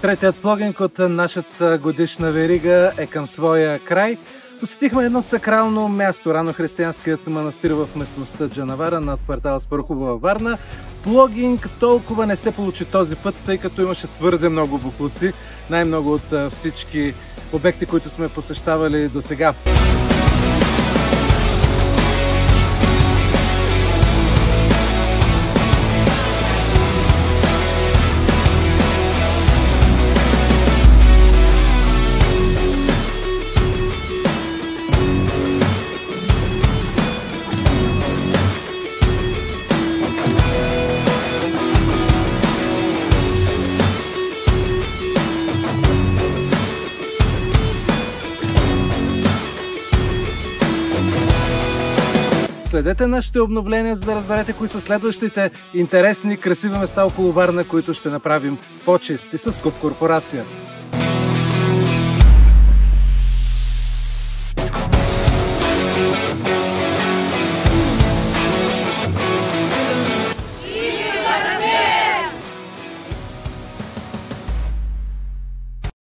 Третият плогинг от нашата годишна верига е към своя край. Посетихме едно сакрално място, ранохристиянският манастир в местността Джанавара над квартала Спарухово във Варна. Плогинг толкова не се получи този път, тъй като имаше твърде много боклуци, най-много от всички обекти, които сме посещавали до сега. Следете нашите обновления, за да разберете кои са следващите интересни, красиви места около Варна, които ще направим по-чисти с Куп Корпорация.